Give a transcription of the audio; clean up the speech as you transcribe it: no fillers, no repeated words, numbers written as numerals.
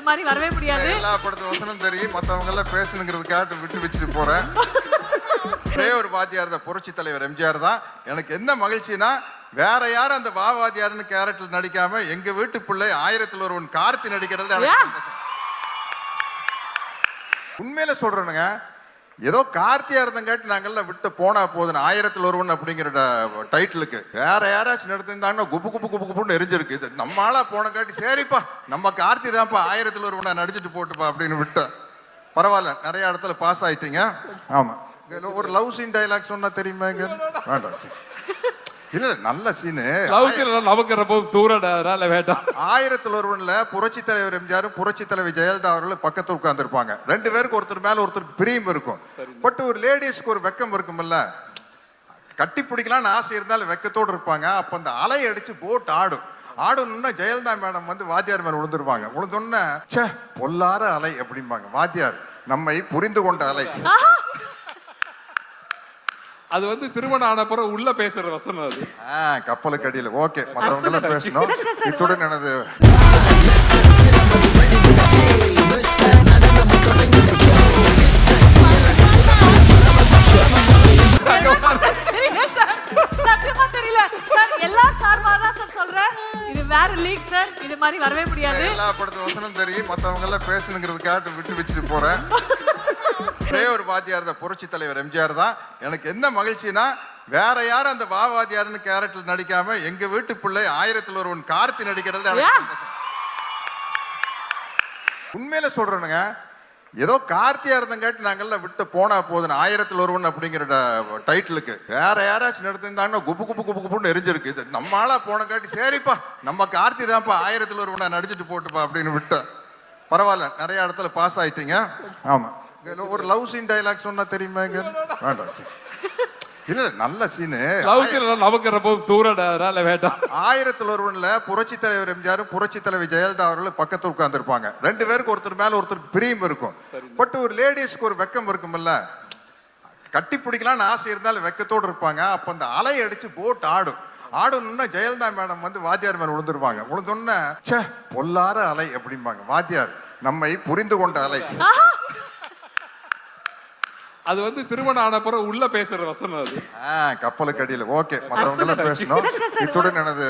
மாதிரி வரவே முடியாது. எல்லா படத்து வசனம் தெரியும், மற்றவங்க எல்லாம் பேசணுங்கிறதுக்காக விட்டு வச்சுட்டு போறேன். ஒரே ஒரு வாத்தியார் தான், புரட்சி தலைவர் எம்ஜிஆர் தான். எனக்கு என்ன மகிழ்ச்சினா, வேற யாரும் அந்த வாத்தியார்னு கேரக்டர் நடிக்காம எங்க வீட்டு பிள்ளை 1001 கார்த்தி நடிக்கிறது எனக்கு சந்தோஷம். உண்மையில சொல்றேனுங்க, ஏதோ கார்த்தியா இருந்தங்காட்டி நாங்கெல்லாம் விட்டு போனா போதுன்னு 1001 அப்படிங்கிற டைட்டிலுக்கு வேற யாராச்சும் நடத்திருந்தாங்கன்னா குப்பு குப்பு குப்பு குப்புன்னு எரிஞ்சிருக்கு. இது நம்ம ஆளா போனங்காட்டி சரிப்பா நம்ம கார்த்தி தான்ப்பா 1001 நடிச்சுட்டு போட்டுப்பா அப்படின்னு விட்ட. பரவாயில்ல, நிறைய இடத்துல பாஸ் ஆயிட்டீங்க. ஆமா, ஒரு லவ் சீன் டைலாக் சொன்னா தெரியுமா? வேண்டாம், இல்ல நல்ல சீனு. நமக்கு ரொம்ப தூரம் வேண்டாம். 1001 புரட்சி தலைவர் எம்ஜிஆர் புரட்சி தலைவர் ஜெயலலிதா அவர்கள் பக்கத்துல உட்கார்ந்து இருப்பாங்க. ரெண்டு பேருக்கு ஒருத்தர் மேல ஒருத்தருக்கு பிரியம் இருக்கும். பட் ஒரு லேடிஸ்க்கு ஒரு வெக்கம் இருக்கும்ல, கட்டி பிடிக்கலாம்னு ஆசை இருந்தாலும் வெக்கத்தோடு இருப்பாங்க. அப்ப அந்த அலை அடிச்சு போட் ஆடணும்னா ஜெயலலிதா மேடம் வந்து வாத்தியார் மேல விழுந்துருவாங்க. விழுந்தோன்னா சே பொல்லாத அலை அப்படிம்பாங்க. வாத்தியார் நம்மை புரிந்து கொண்ட அலை. அது வந்து திருமணம் ஆன பிறகு உள்ள பேசுற வசனம் அது. கப்பலுக்கு அடியில். ஓகே, மற்றவங்க எல்லாம் பேசணும். இத்துடன் எனது சத்தியமா தெரியல சார். எல்லா சார்பாக தான் சார் சொல்றேன். இது வேற லீக் சார். இது மாதிரி வரவே முடியாது. எல்லா படத்து வசனம் தெரியும், மற்றவங்க எல்லாம் பேசணுங்கிறதுக்காக விட்டு வச்சுட்டு போறேன். ஒரே ஒரு வாத்தியார் தான், புரட்சி தலைவர் எம்ஜிஆர் தான். எனக்கு என்ன மகிழ்ச்சினா, வேற யாரும் அந்த வாத்தியார்னு கேரக்டர் நடிக்காம எங்க வீட்டு பிள்ளை 1001 கார்த்தி நடிக்கிறது எனக்கு சந்தோஷம். உண்மையில சொல்றேனுங்க, ஏதோ கார்த்தியா இருந்தங்காட்டி நாங்கெல்லாம் விட்டு போனா போதுன்னு 1001 அப்படிங்கிற டைட்டிலுக்கு வேற யாராச்சும் நடத்திருந்தாங்கன்னா குப்பு குப்பு குப்பு குப்புன்னு எரிஞ்சிருக்கு. இது நம்ம ஆளா போனங்காட்டி சரிப்பா நம்ம கார்த்தி தான்ப்பா 1001 நடிச்சுட்டு போட்டுப்பா அப்படின்னு விட்ட. பரவாயில்ல, நிறைய இடத்துல பாஸ் ஆயிட்டீங்க. ஆமா, ஒரு லவ் சீன் டைலாக் சொன்னா தெரியுமா? வேண்டாம், இல்ல நல்ல சீனு. நமக்கு ரொம்ப தூரம் வேண்டாம். 1001 புரட்சி தலைவர் எம்ஜிஆர் புரட்சி தலைவர் ஜெயலலிதா அவர்கள் பக்கத்துல உட்கார்ந்து இருப்பாங்க. ரெண்டு பேருக்கு ஒருத்தர் மேல ஒருத்தருக்கு பிரியம் இருக்கும். பட் ஒரு லேடிஸ்க்கு ஒரு வெக்கம் இருக்கும்ல, கட்டி பிடிக்கலாம்னு ஆசை இருந்தாலும் வெக்கத்தோடு இருப்பாங்க. அப்ப அந்த அலை அடிச்சு போட் ஆடணும்னா ஜெயலலிதா மேடம் வந்து வாத்தியார் மேல விழுந்துருவாங்க. விழுந்தோன்னா சே பொல்லாத அலை அப்படிம்பாங்க. வாத்தியார் நம்மை புரிந்து கொண்ட அலை. அது வந்து திருமணம் ஆன பிறகு உள்ள பேசுற வசனம் அது. கப்பலுக்கு அடியில். ஓகே, மற்றவங்க எல்லாம் பேசணும். இத்துடன் எனது